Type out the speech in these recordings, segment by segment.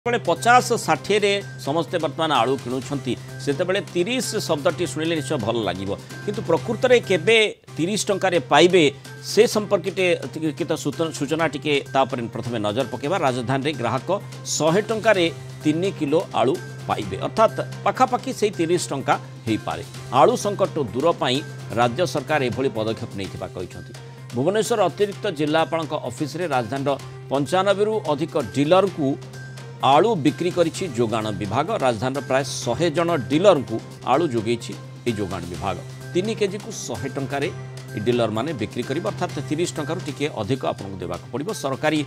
बेले 50-60 समस्ते बर्तमान आलू किणुंट से 30 शब्दटी शुणिले निश्चय भल लगे किंतु प्रकृत में केबे 30 टंकार पाइबे से संपर्कित सूचना टिके प्रथमे नजर पकेबा। राजधानी रे ग्राहक 100 टंकार 3 किलो आलू पाइबे अर्थात पाखापाखि से 30 टंका हो पारे। आलू संकट दूर पाई राज्य सरकार एभली पदक्षेप नहीं। भुवनेश्वर अतिरिक्त जिलापाल ऑफिस रे राजधानी 95 रु अधिक डीलर को आलू बिक्री करिछि जोगाण विभाग। राजधानी प्राय 100 जन डीलर को आलू जोगेछि जोगाण विभाग। 3 केजी को 100 टंकार डीलर माने बिक्री कर अर्थात 30 टंकार टिके अधिक आपको देवाक पड़िबो। सरकारी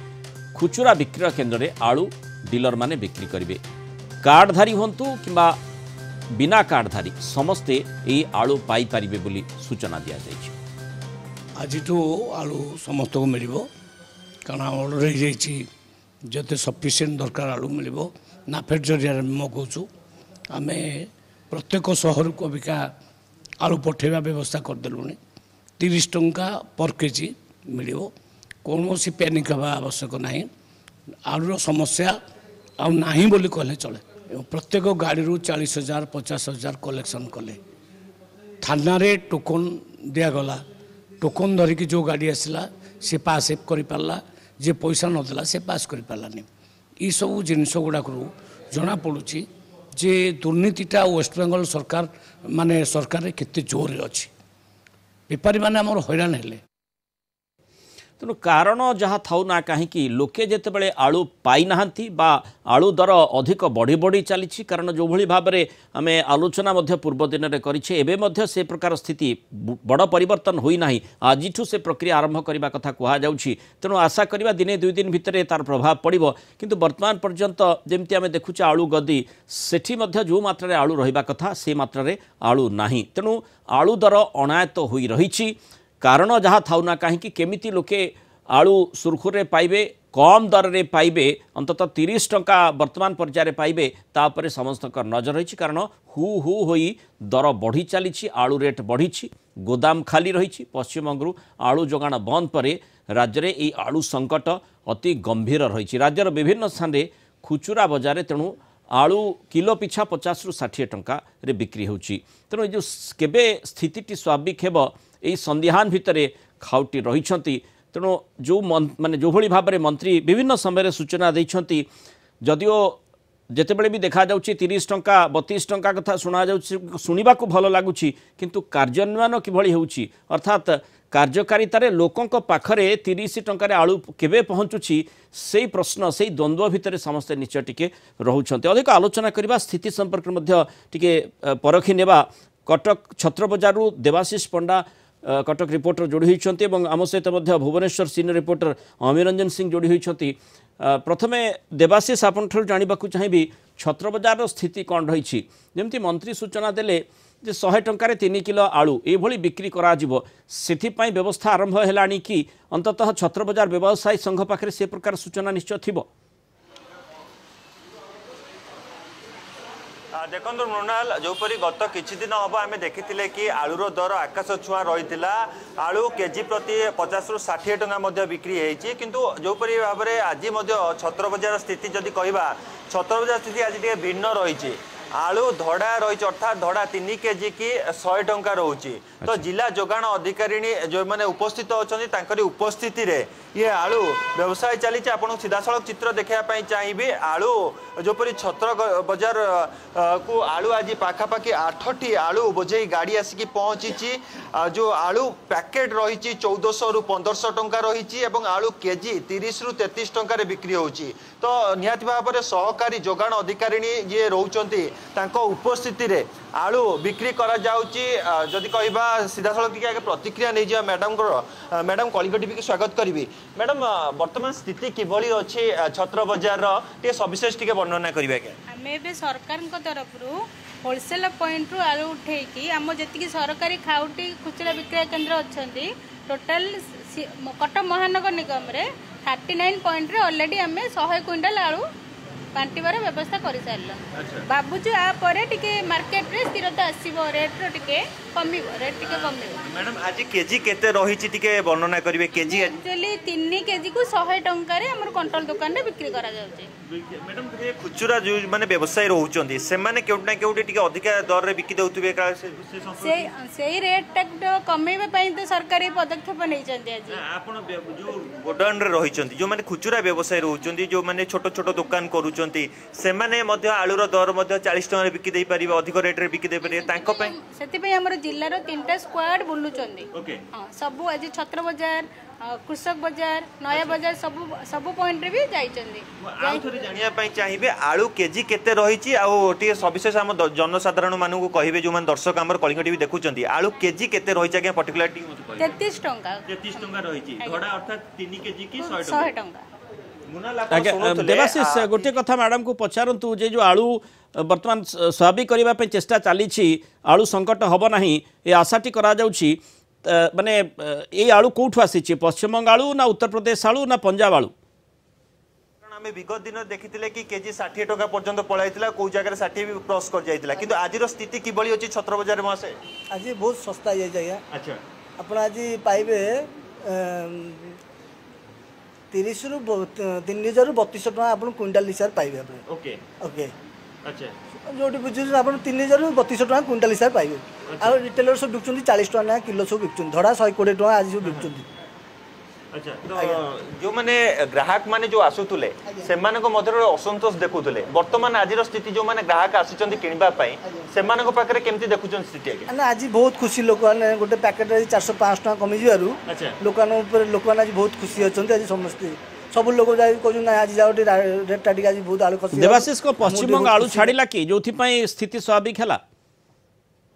खुचुरा विक्रय केन्द्र में आलू डीलर माने बिक्री करेंगे। कार्डधारी हंतु किंबा बिना कार्डधारी समस्ते ये आलू पाई पारिबे बोली सूचना दिया जायछि। आज आलू समस्त को मिल कारण ऑर्डर हो जाइए जते सफिसीयंट दरकार आलू मिल नाफेड जरिया मगाऊँ आम प्रत्येक सहर को अबिका आलू पठेवा व्यवस्था करदेलुनी। 30 टंका पर केजी मिल कौन सी पैनिक हवा आवश्यक ना। आलूर समस्या आना बोली कहले चले। प्रत्येक गाड़ी 40,000 50,000 कलेक्शन कले थाना रे टोकन दिगला। टोकन धरिकी जो गाड़ी आसला सी पास कर पारा जे पैसा नदेला से पास कर पारानी। ये सब जिनस गुड़ाक जना पड़ुची जे दुर्नीतिटा वेस्ट बेंगल सरकार माने सरकार केते जोर अच्छी। बेपारी माने आमर हैरान हेले। तेणु कारण जहाँ थाउ ना कहीं लोके जितेबाला आलू पाई नाहांती बा आलू दर अधिक बढ़ी बढ़ी चली कारण जो भली भाव में आम आलोचना पूर्व दिन में करे से प्रकार स्थिति बड़ परिवर्तन होना। आज से प्रक्रिया आरंभ करने कथा कहुच्छी। तेणु आशा करवा दिने 2 दिन भितर तार प्रभाव पड़ो किंतु वर्तमान पर्यंत जमती आम देखुचे आलू गदी सेठी जो मात्रा आलू रहा कथा से मात्रा आलू ना। तेणु आलू दर अणायत हो रही कारण जहाँ थाउ ना कहीं केमिति लोके आलू सुरखुरे पाइबे कम दर रे पाइबे अंततः 30 टंका वर्तमान पर्यायर पाइबे तापर समस्त नजर रही कारण हु हु होई दर बढ़ी चली। आलू रेट बढ़ी गोदाम खाली रही। पश्चिमबंग आलू जोगाण बंद पर राज्य में ये आलू संकट अति गंभीर रही। राज्यर विभिन्न स्थान में खुचुरा बजार तेणु आलू किलो पिछा 50 रु 60 टंका रे बिक्री होची। तेणु जो केबे स्थिति स्वाभाविक हेब यही संदिहान भितर खाउटी रही। तेणु जो माने जो भली भाव में मंत्री विभिन्न समय सूचना देइछंती जदिओ जेतेबेले भी देखा जाउची 30 टंका 32 टंका कथा सुना जाउची सुनिबा को भल लागुची किंतु कार्यान्वयन किभली होउची अर्थात कार्यकारितार लोकों पाखरे 30 टंकार आलू केबे पहुँचुची से प्रश्न से द्वंद्व भितर समस्ते निश्चय टिके रहुछंती। अधिक आलोचना करबा स्थिति संपर्क में टिके परखी नेबा। कटक छत्र बजार देवाशीष पंडा कटक रिपोर्टर जोड़ी होती आम सहित भुवनेश्वर सीनियर रिपोर्टर अमीरंजन सिंह जोड़ी होती। प्रथमे देवाशीष आपन जानवा चाहिए छत्र बजार स्थिति कौन रही जमती मंत्री सूचना देले जे 100 टंकार 3 किलो आलू ये बिक्री करा से व्यवस्था आरंभ है कि अंततः छत्र बजार व्यवसायी संघ पाखे से प्रकार सूचना निश्चय थिबो। देखो मृणाल जोपरी गत किछि दिन हम आम देखी कि आलूर दर आकाश छुआ रही। आलू केजी प्रति 50 रु 60 टंका बिक्री होती किंतु जोपरी भाव में आज छत्र बजार स्थिति जदि कहवा छत्र बजार स्थिति आज टे भिन्न रही। आलू धड़ा रही अर्थात धड़ा 3 केजी की 100 टंका रोचे। तो जिला जोगाण अधिकारी जो मैंने उपस्थित अच्छा उपस्थिति रे ये आलू व्यवसाय चली। आपको सीधा सड़क चित्र देखापी चाहिए आलू जोपरी छत्र बजार को आलू आज पाखापाखि 8टी आलू बोझे गाड़ी आसिक पहुँची। जो आलू पैकेट रही 1400 रु 1500 टंका रही आलू केजी 30 रु 33 टंकार बिक्री होची। तो निहाती भाव में सहकारी जोगाण अधिकारी ये रोचंती तांको उपस्थिति रे आलू बिक्री करा जाउची। जदि कहबा सीधा सड़क आगे प्रतिक्रिया नहीं जा मैडम को मैडम कलिंग टीवी के स्वागत करी। मैडम वर्तमान स्थिति किभली अच्छी छत्र बजार टे सविशेष टिके वर्णना करिबा के आमे बे सरकार को तरफ रु होलसेल पॉइंट रु आलू उठेकी आम जति सरकारी खाउटी खुचरा विक्रय केन्द्र अच्छी टोटाल कटक महानगर निगम रे 39 पॉइंट रे ऑलरेडी आमे 100 क्विंटल आलू बांटबार व्यवस्था कर सारे बाबूजी आपर टिके मार्केट रे स्थिरता आसो रेट टिके कम रेट टिके कम। मैडम आज केजी केते रही टिके वर्णना करेंगे केजी एक्चुअली 3 केजी को 100 टंका रे हमर कंट्रोल दुकान रे बिक्री करा जाउचे। मैडम खुचुरा जो माने व्यवसायी रहउचंदी से माने केउट ना केउट टिके अधिक दर रे बिकी दउतबे का से रेट तक कमेबे पई तो सरकारी पदक्षेप नै चंदी आज आपण जो गोडाउन रे रहिचंदी जो माने खुचुरा व्यवसायी रहउचंदी जो माने छोट छोट दुकान करूचंती से माने मध्य आलू रो दर मध्य 40 टका रे बिकी देई परिबे अधिक रेट रे बिकी देई परिबे तांको पई सेति पई हमर जिल्ला रो 3टा स्क्वाड बुलुचंदी। ओके हां सब आज छत्र बाजार कृषक बाजार नया बाजार सब पॉइंट रे भी जाइचंदी। आउ थोड़ी जानिया पई चाहिबे आलू केजी केते रहिची आ टी सविशेष हम जनसाधारण मानू को कहिबे जो मान दर्शक हमर कलिंग टीवी देखुचंदी आलू केजी केते रहिचा के पर्टिकुलरिटी मत कहि 33 टंका 33 टंका रहिची घोड़ा अर्थात 3 केजी की 100 टंका। देवाशीष गोटे कथा मैडम को पचारतु जे जो आलू वर्तमान स्वाभाविक करने चेष्टा चली आलू संकट हम ना ये आशाटी करा माने ये आलू कौटू आसी पश्चिमबंग आलू ना उत्तर प्रदेश आलू ना पंजाब आलू आम विगत दिन देखी कि केजी 60 टका पर्यंत पड़ाई कौ जगह 60 भी क्रॉस कर जाइए कि आज स्थिति किभली अच्छी छत्र बजार में आसे आज बहुत सस्ता है आज्ञा। अच्छा आप आज पाइबे 30 रु 3032 टका आप क्विंटाल हिसाब पाइबे आप ओके ओके अच्छा जो बुझे आप 3032 टका क्विंटाल हिसाब पाइबे आ रिटेलर सब बिकुंती 40 टका किलो सब बिकुंती धड़ा 120 टका आज सब बिकुंती। अच्छा तो जो माने ग्राहक माने जो आसुतुले से माने को मधुर असंतोष देखुतुले वर्तमान आज स्थिति जो माने ग्राहक आसिचंदी किनबा पई से माने को पाखरे केमती देखुचन स्थिति आगे ना आज बहुत खुशी लोक माने गोटे पैकेट 405 टका कमी जिवारु लोकान ऊपर लोकान आज बहुत खुशी अछंती आज समस्त सब लोग जाई को ना आज जाओ रेट टाटी आज बहुत आलू खसी देवाशीष को पश्चिमबंग आलू छाड़िला कि जोथि पई स्थिति स्वाभाविक हला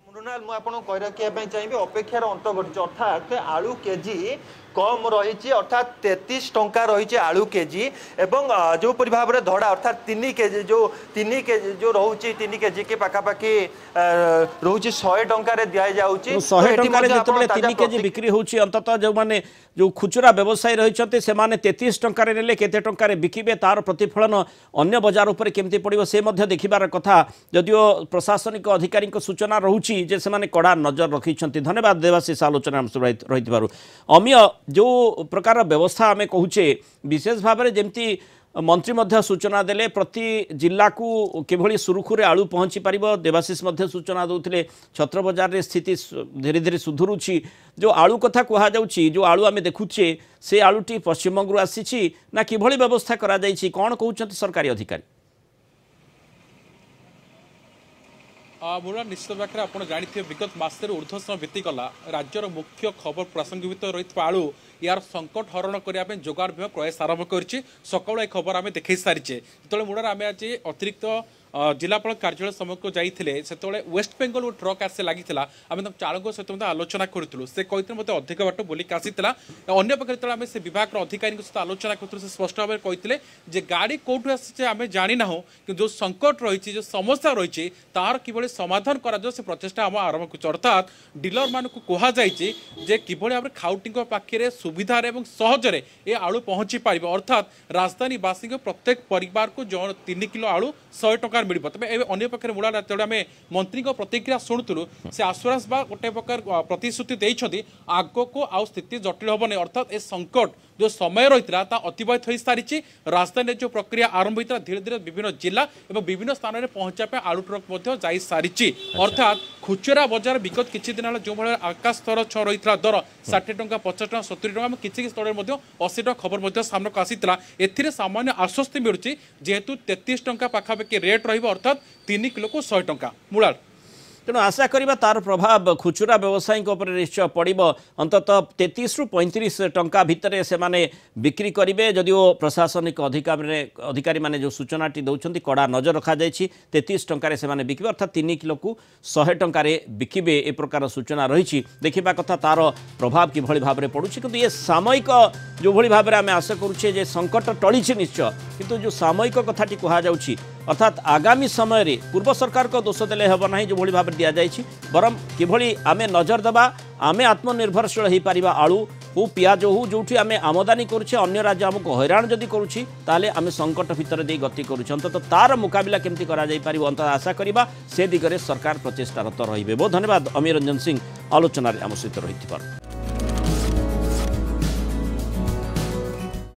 मुरुनाल मु आपन कहि रखिया पई चाहिबे अपेक्षार अंत घटि अर्थात आलू केजी कम रही अर्थात 33 टंका रही आलू केजी एवं जो परि भाव रे धड़ा अर्थात 3 केजी जो रोचे 3 केजी के पाखापाखि रोचे 100 टंका रे दिया जाउची 100 टंका रे जतबे 3 केजी बिक्री होउची अंततः जो माने जो खुचुरा व्यवसायी रहिचंते से माने 33 टंका रे नेले केते टंका रे बिकिबे तार प्रतिफलन अन्य बाजार ऊपर केमती पड़िबो से मध्य देखिबार कथा जदियो प्रशासनिक अधिकारी को सूचना रहउची जे से माने कड़ा नजर रखिचंती। धन्यवाद देवाशीष आलोचना रहितबारु अमिय जो प्रकार व्यवस्था आम कहूचे विशेष भाव में जमती मंत्री मध्य सूचना देले प्रति जिला को किभली सुरुखुरे आलू पहुँची पार देवाशीष मध्य सूचना दौले छत्र बजार रे स्थिति धीरे धीरे सुधुरुची जो आलू कथा कह जो आलू आम देखुचे से आलूटी पश्चिमबंग आसी ना किभली व्यवस्था करा जाइछि कौन कहते सरकारी अधिकारी मुरा निश्चित भाव में आप जानते विगत मसर ऊर्ध्व समय बीती गला राज्यर मुख्य खबर प्रासंगिक रही आलू यार संकट हरण करने जोगाड़ विभाग प्रयास आरंभ कर सकाल खबर आम देखे सारीचे जो मुड़ार आम आज अतिरिक्त जिलापाल कार्यालय समय को जाइए से वेस्ट बेंगल वो ट्रक आसे लगी आम चालक सहित आलोचना करूँ से कहते मतलब अधिक बाट बुलिक आसीला अन्य पाखे आम से विभाग अधिकारी सहित आलोचना करूँ से स्पष्ट भाव में कहते गाड़ी कौटू आसी आम जानी ना कि जो संकट रही जो समस्या रही तार किभली समाधान करा से प्रचेषा आम आरंभ कर अर्थात डीलर मान को कहुई जे किभली भाव खाउटी पाखे सुविधा और सहजरे ये आलू पहुंची पार अर्थात राजधानी बासी प्रत्येक परिवार को 3 किलो आलू 100 टका मिल तेज अगर पाखे मुड़ा जो आम मंत्री प्रतिक्रिया शुणुलु से आश्वास बा गोटे प्रकार प्रतिश्रुति देते आग को आउ स्थिति जटिल हम नहीं अर्थात ए संकट जो समय रही अतिबाहित हो सारी राजधानी जो प्रक्रिया आरंभ होता धीरे धीरे विभिन्न जिला और विभिन्न स्थान में पहुंचापी आलू ट्रक जा सारी अर्थात खुचरा बजार विगत किसी दिन जो भाई आकाश स्तर छ रही दर 60 टंका 50 टंका 70 टंका किसी स्थल में 80 टका खबर सामना को आसीला ए सामान्य आश्वस्ति मिलूँ जेहेतु 33 टंका पाखापाखि रेट रर्थात 3 किलो को 100 टंका मुड़ा तेणु आशा करिबा तार प्रभाव खुचुरा व्यवसायी निश्चय पड़ब अंतत 33 रु 35 टंका भितर से माने बिक्री करेंगे जदिओ प्रशासनिक अधिकारी माने जो सूचना दौरान कड़ा नजर रखा 33 टंकार से माने बिकिबे अर्थात 3 किलो को 100 टंकार बिकिबे ए प्रकार सूचना रही देखा कथा तार प्रभाव किभली भाव में पड़ुछि किंतु ये सामयिक जो भली भाव में आम आशा करुचे जे संकट टली निश्चय किंतु जो सामयिक कथाटी कहुच्छी अर्थात आगामी समय रे पूर्व सरकार को दोष देले हेब नाही जो भली भाव दि जाइछि बरम किभली आमे नजर देबा आमे आत्मनिर्भरशील हो पारिबा आलू हो पियाज हो जो आम आमदानी करुचे अन्य राज्य आमको हैरान जदि करुच्ची ताले आम संकट भितर दे गति करुँच तो तार मुकाबला केमती कर अंत आशा करवा से दिगरे सरकार प्रचेष्टारत रही। बहुत धन्यवाद अमीर रंजन सिंह आलोचन आम सहित रही।